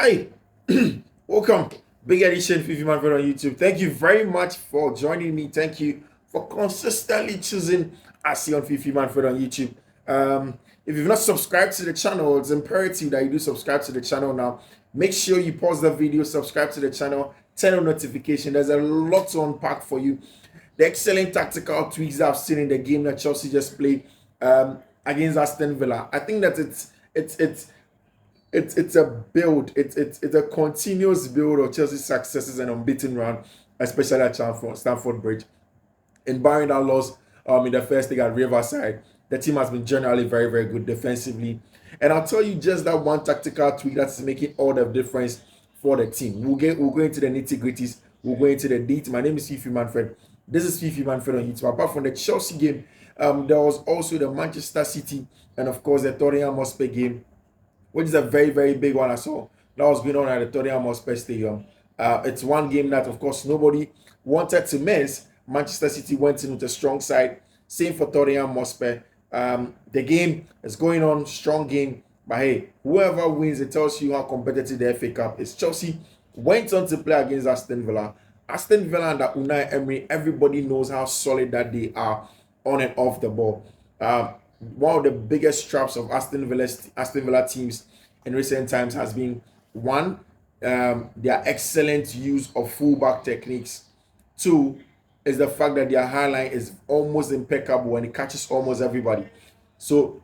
Hi, welcome. Big edition Fiifi-Manfred on YouTube. Thank you very much for joining me. Thank you for consistently choosing us on Fiifi-Manfred on YouTube. If you've not subscribed to the channel, it's imperative that you do subscribe to the channel now. Make sure you pause the video, subscribe to the channel, turn on notification. There's a lot to unpack for you. The excellent tactical tweaks that I've seen in the game that Chelsea just played against Aston Villa. I think that it's a build. It's a continuous build of Chelsea's successes and unbeaten run, especially at Stamford Bridge. In barring that loss in the first leg at Riverside, the team has been generally very, very good defensively. And I'll tell you just that one tactical tweak that's making all the difference for the team. We'll go into the nitty-gritties. We'll go into the details. My name is Fiifi-Manfred. This is Fiifi-Manfred on YouTube. Apart from the Chelsea game, there was also the Manchester City and of course the Tottenham Hotspur game, which is a very, very big one I saw that was going on at the Tottenham Hotspur Stadium. It's one game that, of course, nobody wanted to miss. Manchester City went in with a strong side. Same for Tottenham Hotspur. The game is going on, strong game. But hey, whoever wins, it tells you how competitive the FA Cup is. Chelsea went on to play against Aston Villa. Aston Villa under Unai Emery, everybody knows how solid that they are on and off the ball. One of the biggest traps of Aston Villa teams in recent times has been one, their excellent use of fullback techniques. Two is the fact that their high line is almost impeccable and it catches almost everybody. So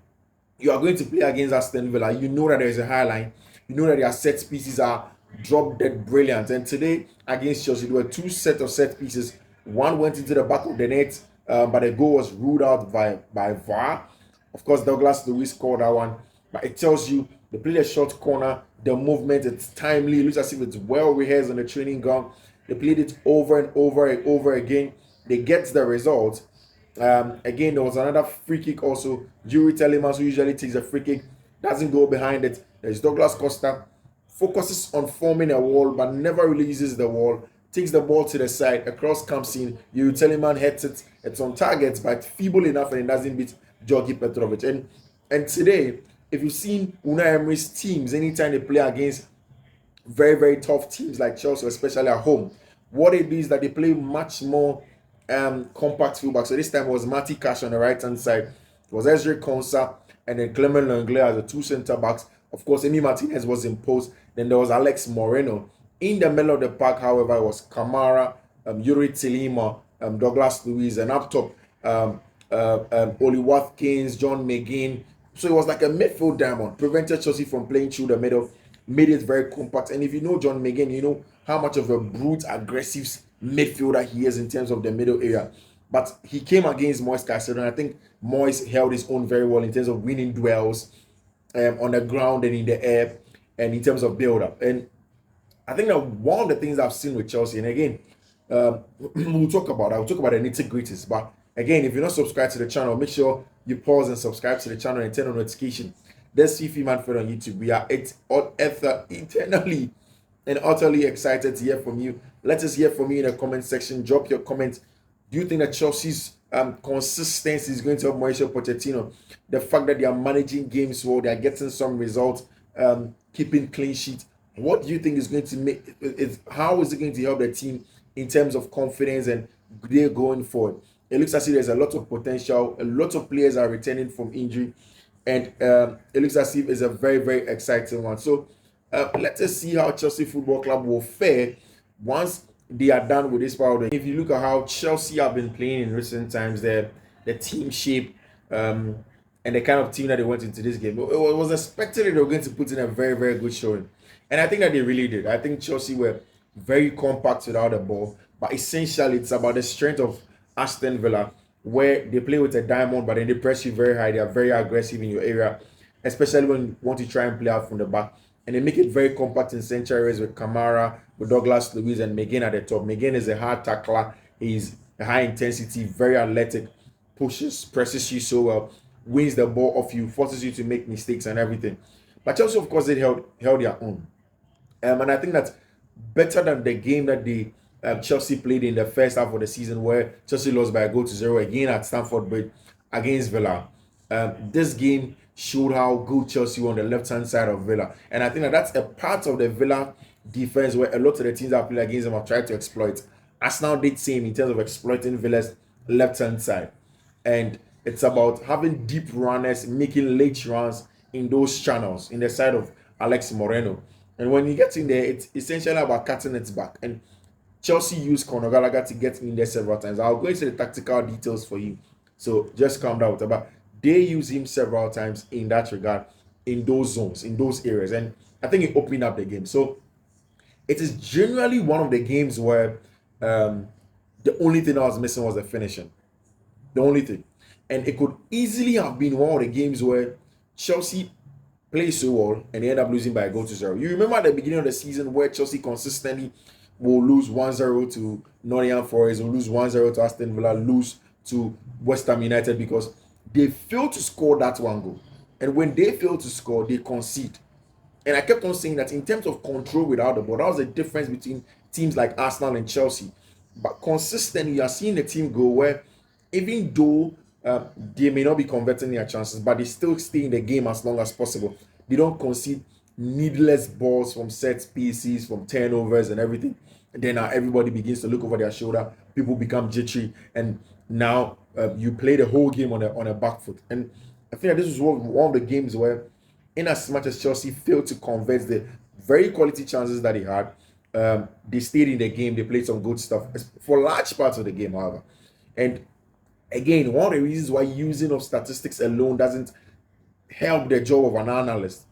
you are going to play against Aston Villa. You know that there is a high line. You know that their set pieces are drop dead brilliant. And today against Chelsea, there were two sets of set pieces. One went into the back of the net, but the goal was ruled out by VAR. Of course, Douglas Luiz scored that one, but it tells you they played a short corner, the movement, it's timely, it looks as if it's well rehearsed on the training ground. They played it over and over and over again. They get the result. Again, there was another free kick also. Yuri Telemans, who usually takes a free kick, doesn't go behind it. There's Douglas Costa, focuses on forming a wall, but never releases the wall. Takes the ball to the side, across comes in. Yuri Telemans hits it. It's on target, but feeble enough and it doesn't beat Georgi Petrovic. And today, if you've seen Unai Emery's teams, anytime they play against very, very tough teams like Chelsea, especially at home, what they do is that they play much more compact fullback. So this time it was Matty Cash on the right-hand side. It was Ezri Konsa and then Clement Lenglet as the two centre-backs. Of course, Emi Martinez was imposed. Then there was Alex Moreno. In the middle of the park, however, it was Kamara, Yuri Tilima, Douglas Luiz, and up top, Oli Watkins, John McGinn. So it was like a midfield diamond. Prevented Chelsea from playing through the middle, made it very compact. And if you know John McGinn, you know how much of a brute, aggressive midfielder he is in terms of the middle area. But he came against Moise Caicedo, and I think Moise held his own very well in terms of winning duels on the ground and in the air, and in terms of build-up. And I think that one of the things I've seen with Chelsea, and again, we'll talk about the nitty-gritties, but again, if you're not subscribed to the channel, make sure you pause and subscribe to the channel and turn on notification. There's Fiifi-Manfred on YouTube. We are eternally and utterly excited to hear from you. Let us hear from you in the comment section. Drop your comments. Do you think that Chelsea's consistency is going to help Mauricio Pochettino? The fact that they are managing games well, they are getting some results, keeping clean sheet. What do you think is going to make it? How is it going to help the team in terms of confidence and they're going forward? It looks as if there's a lot of potential. A lot of players are returning from injury, and it looks as if it's a very, very exciting one. So let us see how Chelsea Football Club will fare once they are done with this part. If you look at how Chelsea have been playing in recent times, the team shape and the kind of team that they went into this game, it was expected that they were going to put in a very, very good showing. And I think that they really did. I think Chelsea were very compact without the ball, but essentially it's about the strength of Aston Villa, where they play with a diamond, but then they press you very high. They are very aggressive in your area, especially when you want to try and play out from the back. And they make it very compact in central areas with Kamara, with Douglas Luiz, and McGinn at the top. McGinn is a hard tackler. He's a high intensity, very athletic, pushes, presses you so well, wins the ball off you, forces you to make mistakes and everything. But Chelsea, of course, they held their own. And I think that's better than the game that Chelsea played in the first half of the season, where Chelsea lost by a goal to 0 again at Stamford Bridge against Villa. This game, showed how good Chelsea were on the left-hand side of Villa. And I think that that's a part of the Villa defense where a lot of the teams that play against them have tried to exploit. Arsenal did same in terms of exploiting Villa's left-hand side. And it's about having deep runners, making late runs in those channels, in the side of Alex Moreno. And when you get in there, it's essentially about cutting it back. And Chelsea used Conor Gallagher to get in there several times. I'll go into the tactical details for you. So just calm down. But they use him several times in that regard, in those zones, in those areas. And I think it opened up the game. So it is generally one of the games where the only thing I was missing was the finishing. The only thing. And it could easily have been one of the games where Chelsea play so well and they end up losing by a goal to 0. You remember at the beginning of the season where Chelsea consistently will lose 1-0 to Nottingham Forest, will lose 1-0 to Aston Villa, lose to West Ham United because they failed to score that one goal. And when they fail to score, they concede. And I kept on saying that in terms of control without the ball, that was the difference between teams like Arsenal and Chelsea. But consistently, you are seeing the team go where even though they may not be converting their chances, but they still stay in the game as long as possible. They don't concede needless balls from set pieces, from turnovers and everything. And then everybody begins to look over their shoulder. People become jittery, and now you play the whole game on a back foot. And I think that this was one of the games where, in as much as Chelsea failed to convert the very quality chances that they had, they stayed in the game. They played some good stuff for large parts of the game, however. And again, one of the reasons why using of statistics alone doesn't help the job of an analyst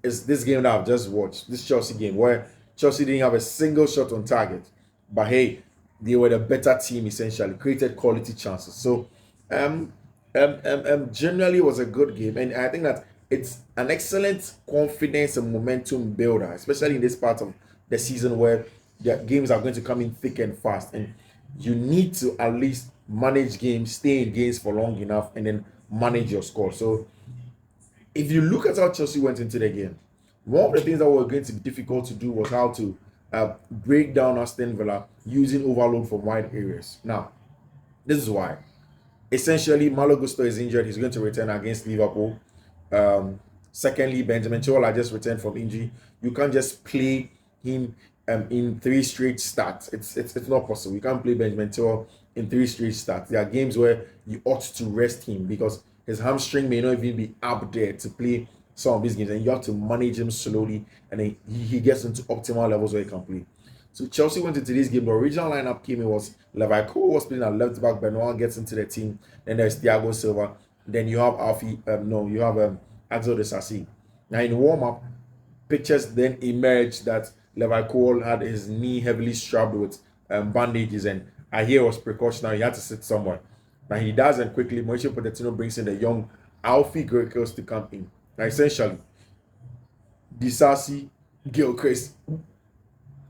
is this game that I've just watched, this Chelsea game, where Chelsea didn't have a single shot on target. But hey, they were the better team essentially, created quality chances. So generally it was a good game. And I think that it's an excellent confidence and momentum builder, especially in this part of the season where the games are going to come in thick and fast. And you need to at least manage games, stay in games for long enough, and then manage your score. So if you look at how Chelsea went into the game, one of the things that were going to be difficult to do was how to break down Aston Villa using overload from wide areas. Now, this is why. Essentially, Malo Gusto is injured. He's going to return against Liverpool. Secondly, Benjamin Chilwell just returned from injury. You can't just play him in 3 straight starts. It's not possible. You can't play Benjamin Chilwell in 3 straight starts. There are games where you ought to rest him because his hamstring may not even be up there to play some of these games, and you have to manage him slowly, and then he gets into optimal levels where he can play. So Chelsea went into this game. The original lineup came in was Levi Cole was playing at left back. Benoit gets into the team. Then there's Thiago Silva. Then you have Axel de Sassi. Now in warm up, pictures then emerged that Levi Cole had his knee heavily strapped with bandages, and I hear it was precautionary. He had to sit somewhere. Now he does, and quickly Mauricio Pochettino brings in the young Alfie Gilchrist to come in. Now essentially, Disasi, Gilchrist,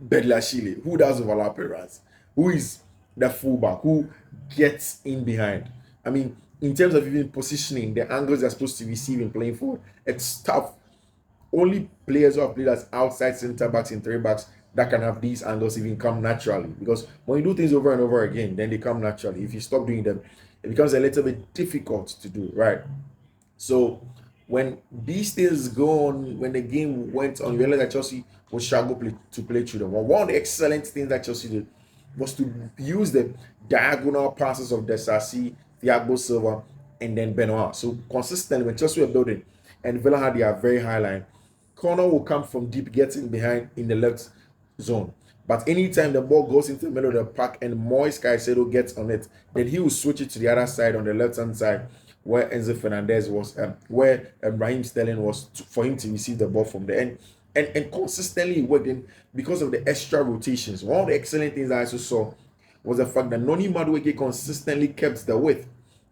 Bedlashile, who does overlapping runs, who is the fullback, who gets in behind. I mean, in terms of even positioning, the angles they're supposed to receive in playing forward, it's tough. Only players who have played as outside center backs and 3 backs that can have these angles even come naturally. Because when you do things over and over again, then they come naturally. If you stop doing them, it becomes a little bit difficult to do, right? So when these things go on, when the game went on, you realize that Chelsea would struggle to play through them. Well, one of the excellent things that Chelsea did was to use the diagonal passes of Desasi, Thiago Silva, and then Benoit. So consistently, when Chelsea were building and Villa had their very high line, corner will come from deep, getting behind in the left zone. But anytime the ball goes into the middle of the park and Moise Caicedo gets on it, then he will switch it to the other side on the left-hand side where Enzo Fernandez was, where Raheem Sterling was, for him to receive the ball from there. And consistently working because of the extra rotations. One of the excellent things I also saw was the fact that Noni Madueke consistently kept the width.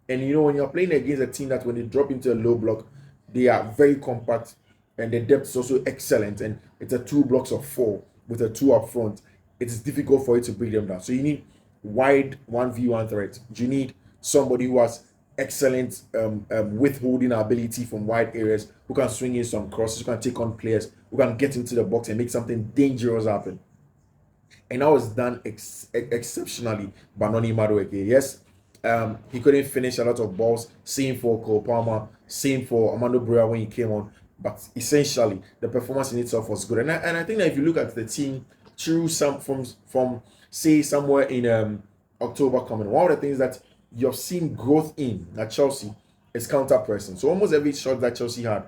And you know, when you're playing against a team that when they drop into a low block, they are very compact and the depth is also excellent. And it's a 2 blocks of 4 with a 2 up front. It's difficult for you to break them down. So you need wide 1v1 threat. You need somebody who has excellent withholding ability from wide areas, who can swing in some crosses, who can take on players, who can get into the box and make something dangerous happen. And that was done exceptionally by Noni Madueke. Yes, He couldn't finish a lot of balls. Same for Cole Palmer, same for Amando Brewer when he came on. But essentially, the performance in itself was good. And I think that if you look at the team through some from say somewhere in October coming, one of the things that you've seen growth in at Chelsea is counter pressing. So almost every shot that Chelsea had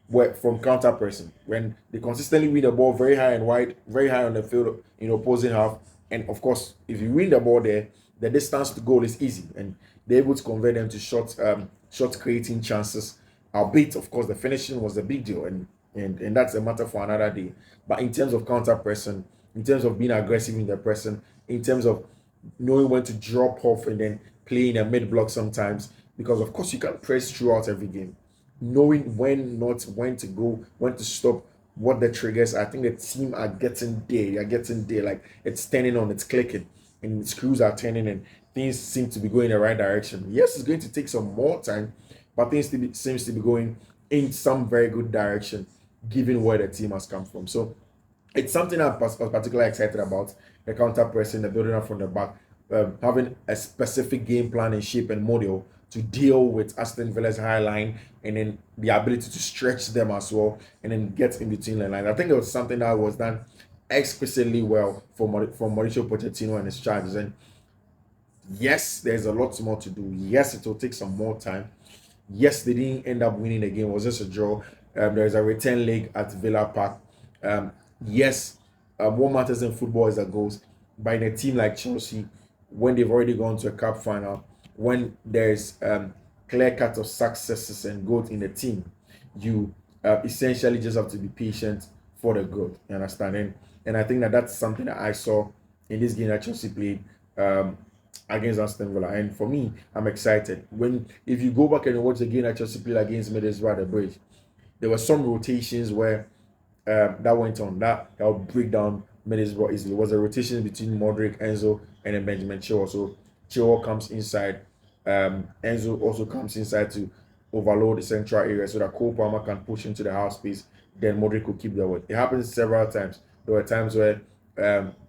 were from counter pressing when they consistently win the ball very high and wide, very high on the field in opposing half. And of course, if you win the ball there, the distance to goal is easy, and they're able to convert them to shot creating chances. Albeit, of course, the finishing was a big deal, and that's a matter for another day. But in terms of counter pressing, in terms of being aggressive in the pressing, in terms of knowing when to drop off and then play in a mid block sometimes, because of course you can press throughout every game, knowing when not when to go, when to stop, what the triggers. I think the team are getting there. You're getting there. Like it's turning on, it's clicking, and the screws are turning, and things seem to be going in the right direction. Yes, it's going to take some more time, but seems to be going in some very good direction, given where the team has come from. So it's something I'm particularly excited about. The counter pressing, the building up from the back, having a specific game plan and shape and model to deal with Aston Villa's high line, and then the ability to stretch them as well, and then get in between the lines. I think it was something that was done exquisitely well for Mauricio Pochettino and his charges. And yes, there's a lot more to do. Yes, it will take some more time. Yes, they didn't end up winning the game. It was just a draw. There's a return leg at Villa Park. Yes, what matters in football is the goals. But in a team like Chelsea, when they've already gone to a cup final, when there's clear cut of successes and growth in the team, you essentially just have to be patient for the growth. You understand? And I think that that's something that I saw in this game that Chelsea played. Against Aston Villa. And for me, I'm excited. If you go back and watch the game that Chelsea played against Middlesbrough at the Bridge, there were some rotations where that went on. That will break down Middlesbrough easily. It was a rotation between Modric, Enzo, and then Benjamin Chilwell. So Chilwell comes inside. Enzo also comes inside to overload the central area so that Cole Palmer can push into the half space. Then Modric will keep the weight. It happens several times. There were times where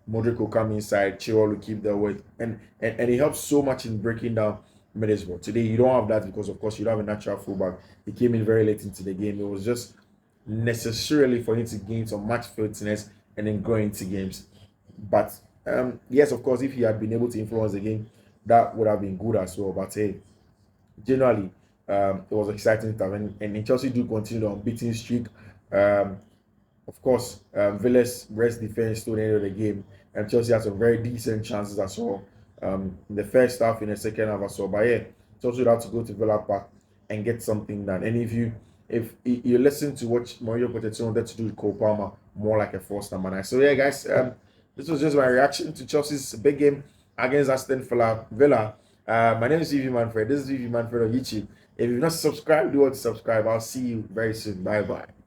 Modric will come inside, Chilwell will keep the weight, and it helps so much in breaking down Middlesbrough. Today you don't have that because of course you don't have a natural fullback. He came in very late into the game. It was just necessarily for him to gain some match fitness and then go into games. But yes, of course, if he had been able to influence the game, that would have been good as well. But hey, generally, it was exciting stuff, and Chelsea do continue the unbeaten streak. Of course, Villa's rest defense to the end of the game, and Chelsea had some very decent chances as well. In the first half, in the second half as well. But yeah, Chelsea would have to go to Villa Park and get something done. And if you listen to what Mauricio Pochettino wanted to do with Cole Palmer, more like a false number 9. So yeah, guys, this was just my reaction to Chelsea's big game against Aston Villa. My name is Fiifi-Manfred. This is Fiifi-Manfred on YouTube. If you've not subscribed, do want to subscribe. I'll see you very soon. Bye bye.